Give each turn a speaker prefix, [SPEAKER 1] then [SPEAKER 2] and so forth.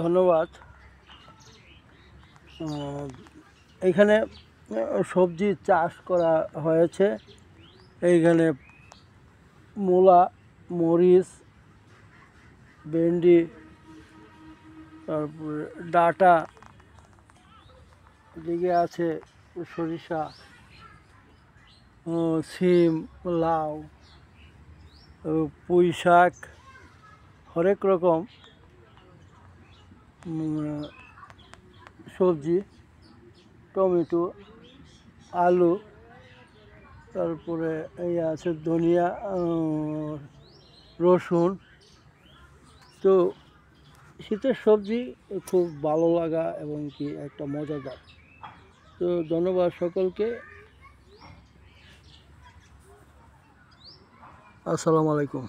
[SPEAKER 1] ধন্যবাদ। এইখানে সবজি চাষ করা হয়েছে। এইখানে মূলা, মরিচ, ভেন্ডি, তারপরে ডাঁটা, এদিকে আছে সরিষা, সিম, লাউ, পুঁই শাক, হরেক রকম সবজি, টমেটো, আলু, তারপরে এই আছে ধনিয়া, রসুন। তো শীতের সবজি খুব ভালো লাগা এবং কি একটা মজাদার। তো ধন্যবাদ সকলকে। আসসালামু আলাইকুম।